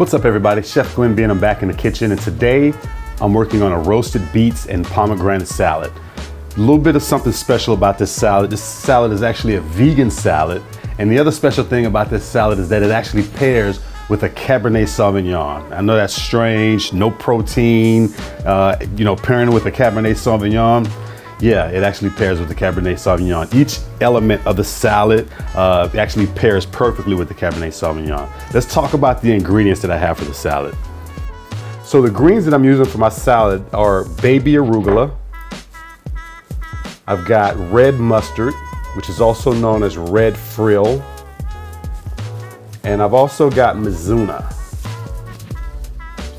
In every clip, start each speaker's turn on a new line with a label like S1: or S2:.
S1: What's up everybody, Chef Glenn B and I'm back in the kitchen, and today I'm working on a roasted beets and pomegranate salad. A little bit of something special about this salad. This salad is actually a vegan salad, and the other special thing about this salad is that it actually pairs with a Cabernet Sauvignon. I know that's strange, no protein, pairing with a Cabernet Sauvignon. Yeah, it actually pairs with the Cabernet Sauvignon. Each element of the salad actually pairs perfectly with the Cabernet Sauvignon. Let's talk about the ingredients that I have for the salad. So the greens that I'm using for my salad are baby arugula. I've got red mustard, which is also known as red frill. And I've also got mizuna.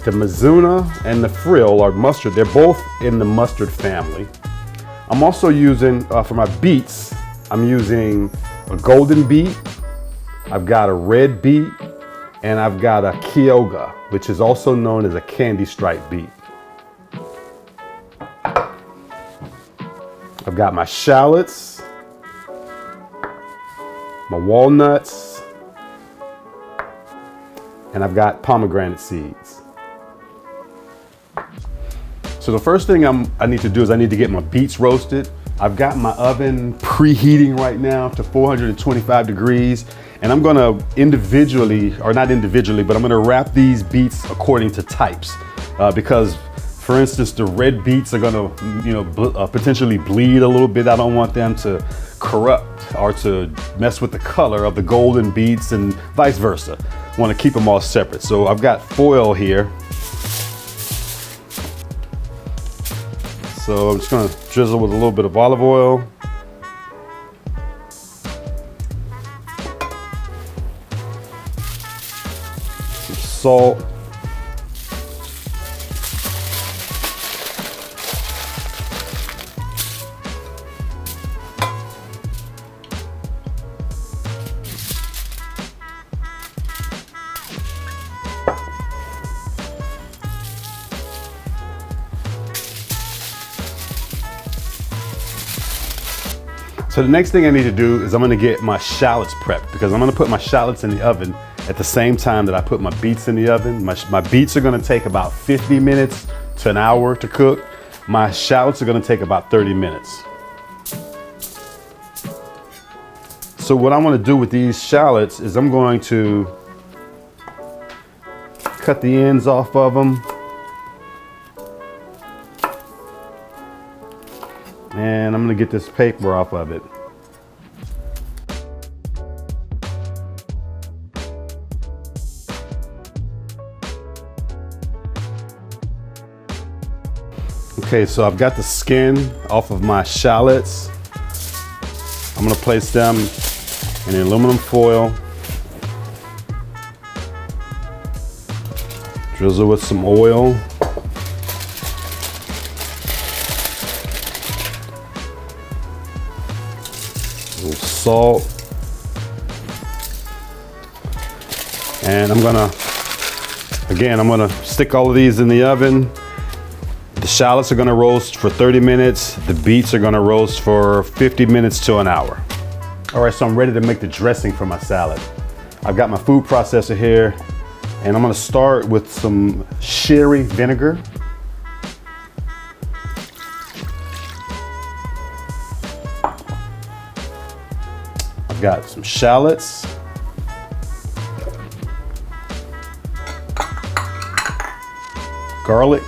S1: The mizuna and the frill, or mustard, they're both in the mustard family. I'm also using, for my beets, I'm using a golden beet, I've got a red beet, and I've got a kyoga, which is also known as a candy stripe beet. I've got my shallots, my walnuts, and I've got pomegranate seeds. So the first thing I need to do is I need to get my beets roasted. I've got my oven preheating right now to 425 degrees, and I'm gonna individually, or not individually, but I'm gonna wrap these beets according to types. Because for instance, the red beets are gonna potentially bleed a little bit. I don't want them to corrupt or to mess with the color of the golden beets and vice versa. I wanna keep them all separate. So I've got foil here. So I'm just gonna drizzle with a little bit of olive oil. Some salt. So the next thing I need to do is I'm gonna get my shallots prepped, because I'm gonna put my shallots in the oven at the same time that I put my beets in the oven. My beets are gonna take about 50 minutes to an hour to cook. My shallots are gonna take about 30 minutes. So what I wanna do with these shallots is I'm going to cut the ends off of them. And I'm gonna get this paper off of it. Okay, so I've got the skin off of my shallots. I'm gonna place them in aluminum foil. Drizzle with some oil. Salt, and I'm gonna stick all of these in the oven. The shallots are gonna roast for 30 minutes. The beets are gonna roast for 50 minutes to an hour. All right, so I'm ready to make the dressing for my salad. I've got my food processor here, and I'm gonna start with some sherry vinegar. Got some shallots, garlic,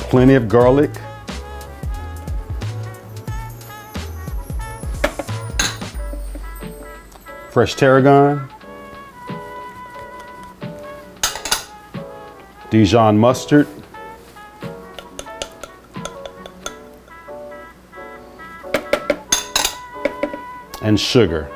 S1: plenty of garlic, fresh tarragon, Dijon mustard, and sugar.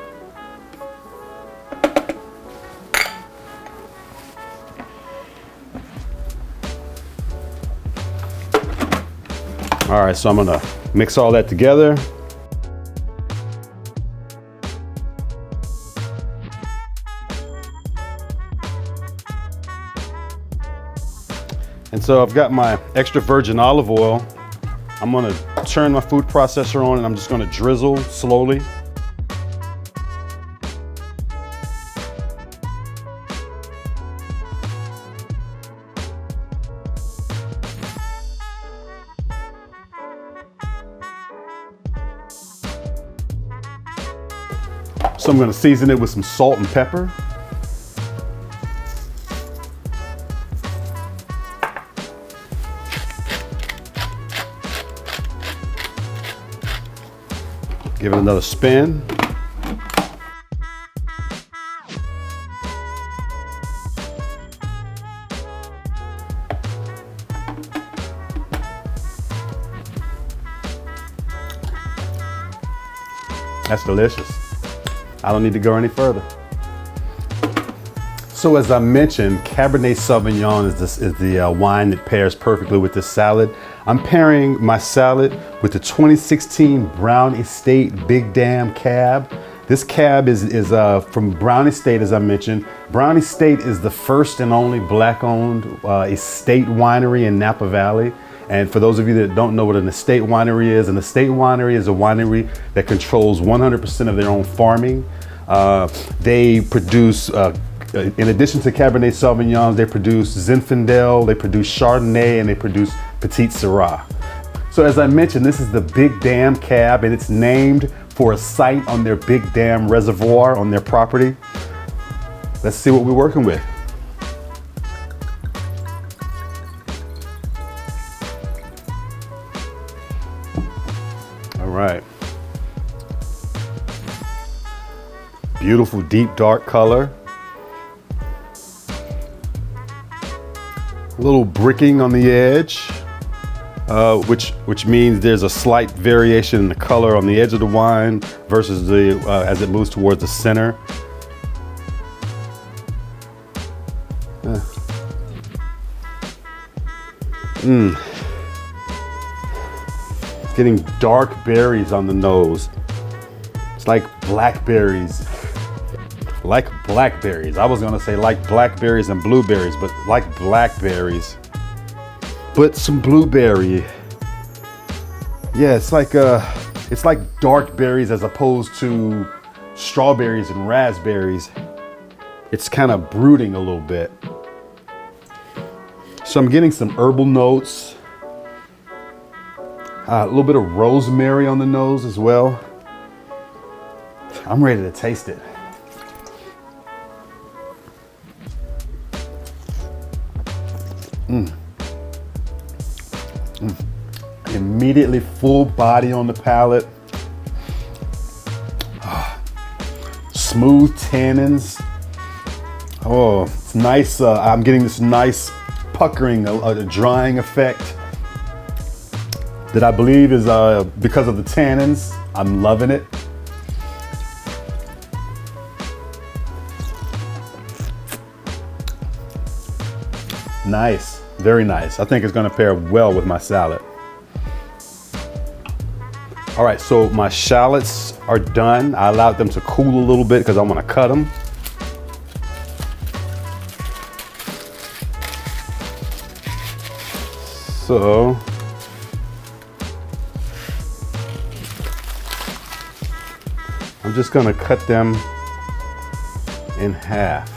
S1: All right, so I'm gonna mix all that together. And so I've got my extra virgin olive oil. I'm gonna turn my food processor on and I'm just gonna drizzle slowly. So I'm gonna season it with some salt and pepper. Give it another spin. That's delicious. I don't need to go any further. So as I mentioned, Cabernet Sauvignon is the wine that pairs perfectly with this salad. I'm pairing my salad with the 2016 Brown Estate Big Dam Cab. This cab is from Brown Estate, as I mentioned. Brown Estate is the first and only Black-owned estate winery in Napa Valley. And for those of you that don't know what an estate winery is a winery that controls 100% of their own farming. They produce, in addition to Cabernet Sauvignons, they produce Zinfandel, they produce Chardonnay, and they produce Petit Syrah. So as I mentioned, this is the Big Dam Cab, and it's named for a site on their Big Dam reservoir on their property. Let's see what we're working with. All right. Beautiful deep dark color. A little bricking on the edge, which means there's a slight variation in the color on the edge of the wine versus as it moves towards the center. Getting dark berries on the nose. It's like blackberries. Like blackberries. I was gonna say like blackberries and blueberries, but like blackberries. But some blueberry. Yeah, it's like dark berries as opposed to strawberries and raspberries. It's kind of brooding a little bit. So I'm getting some herbal notes. A little bit of rosemary on the nose as well. I'm ready to taste it. Immediately full body on the palate. Smooth tannins. Oh, it's nice. I'm getting this nice puckering, a drying effect that I believe is because of the tannins. I'm loving it. Nice, very nice. I think it's gonna pair well with my salad. All right, so my shallots are done. I allowed them to cool a little bit because I want to cut them. So I'm just gonna cut them in half.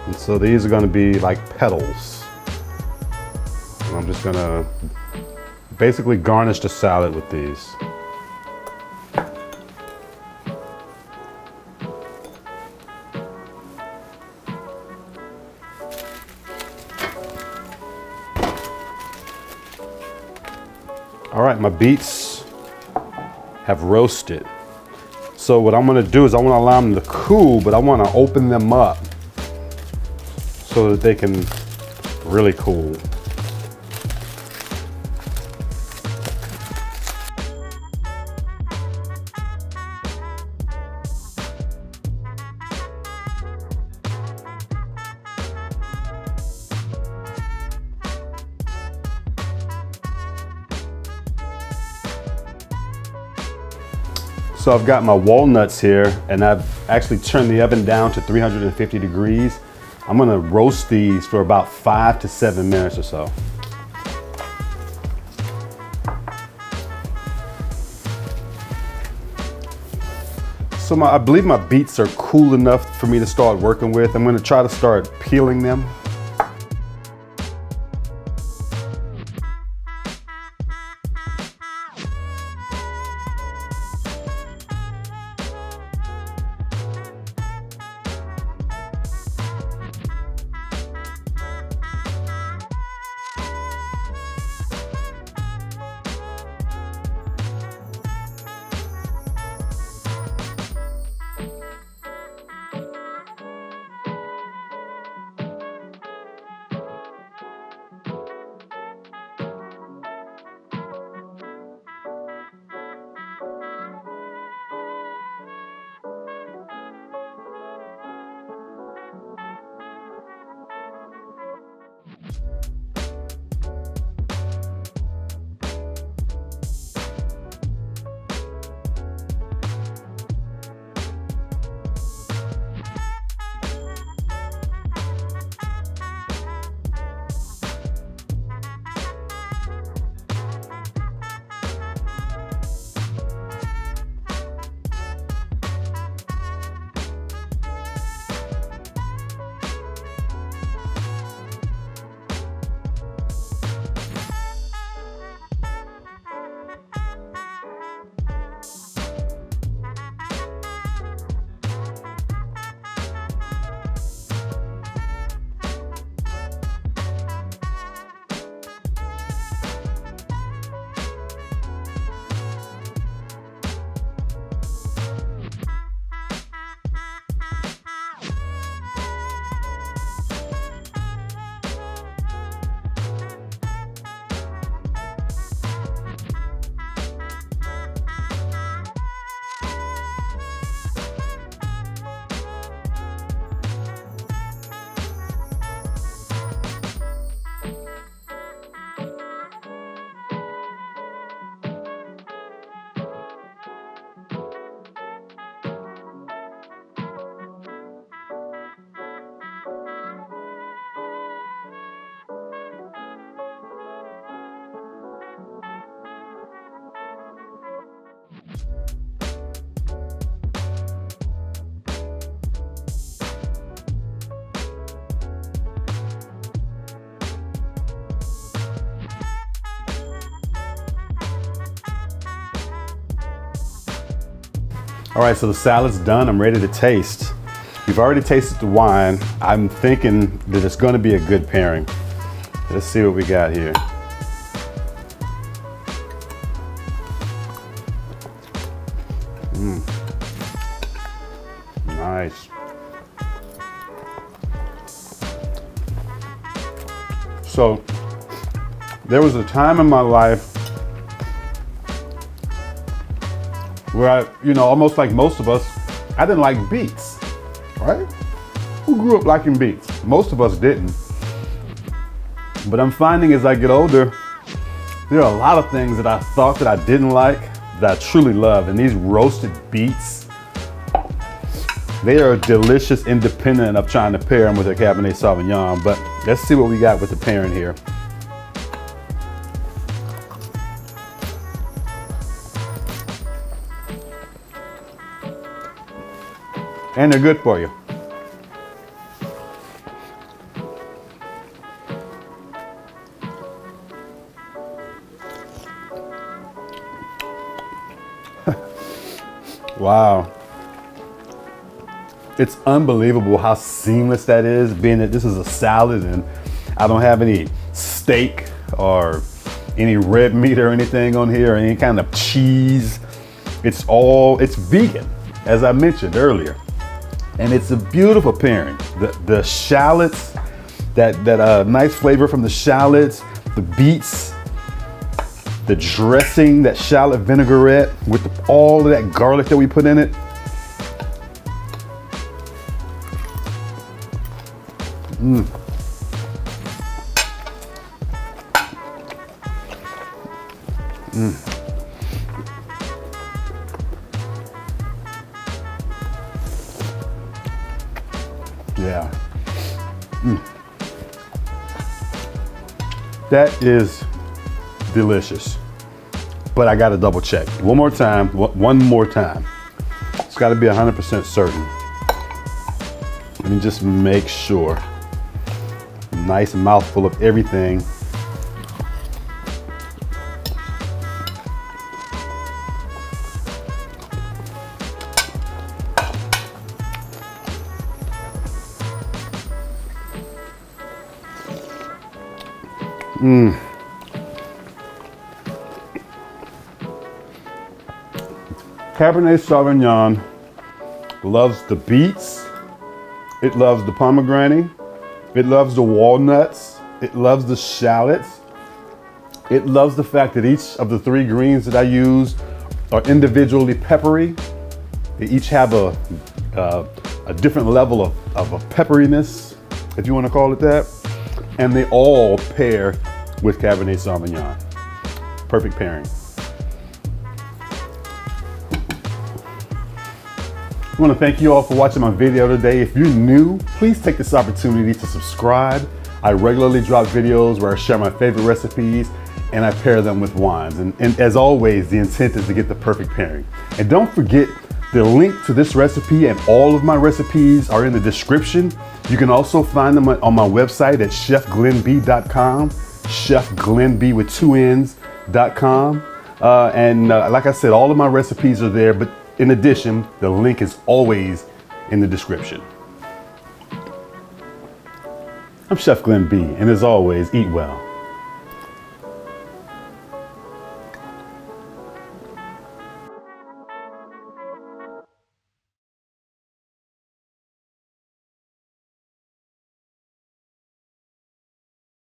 S1: And so these are gonna be like petals. And I'm just gonna basically garnish the salad with these. All right, my beets have roasted. So what I'm gonna do is I wanna allow them to cool, but I wanna open them up so that they can really cool. So I've got my walnuts here, and I've actually turned the oven down to 350 degrees. I'm gonna roast these for about 5 to 7 minutes or so. So I believe my beets are cool enough for me to start working with. I'm gonna try to start peeling them. All right, so the salad's done. I'm ready to taste. You've already tasted the wine. I'm thinking that it's gonna be a good pairing. Let's see what we got here. Nice. So, there was a time in my life where almost like most of us, I didn't like beets, right? Who grew up liking beets? Most of us didn't. But I'm finding as I get older, there are a lot of things that I thought that I didn't like that I truly love. And these roasted beets, they are delicious independent of trying to pair them with a Cabernet Sauvignon. But let's see what we got with the pairing here. And they're good for you. Wow. It's unbelievable how seamless that is, being that this is a salad and I don't have any steak or any red meat or anything on here or any kind of cheese. It's vegan, as I mentioned earlier. And it's a beautiful pairing. The shallots, that nice flavor from the shallots, the beets, the dressing, that shallot vinaigrette with all of that garlic that we put in it. Yeah. That is delicious. But I gotta double check. One more time. It's gotta be 100% certain. Let me just make sure. Nice mouthful of everything. Cabernet Sauvignon loves the beets, it loves the pomegranate, it loves the walnuts, it loves the shallots, it loves the fact that each of the three greens that I use are individually peppery. They each have a different level of a pepperiness, if you want to call it that, and they all pair with Cabernet Sauvignon. Perfect pairing. I want to thank you all for watching my video today. If you're new, please take this opportunity to subscribe. I regularly drop videos where I share my favorite recipes and I pair them with wines. And as always, the intent is to get the perfect pairing. And don't forget, the link to this recipe and all of my recipes are in the description. You can also find them on my website at chefglennb.com, chefglennb with 2 N's.com. Like I said, all of my recipes are there, but in addition, the link is always in the description. I'm Chef Glenn B, and as always, eat well.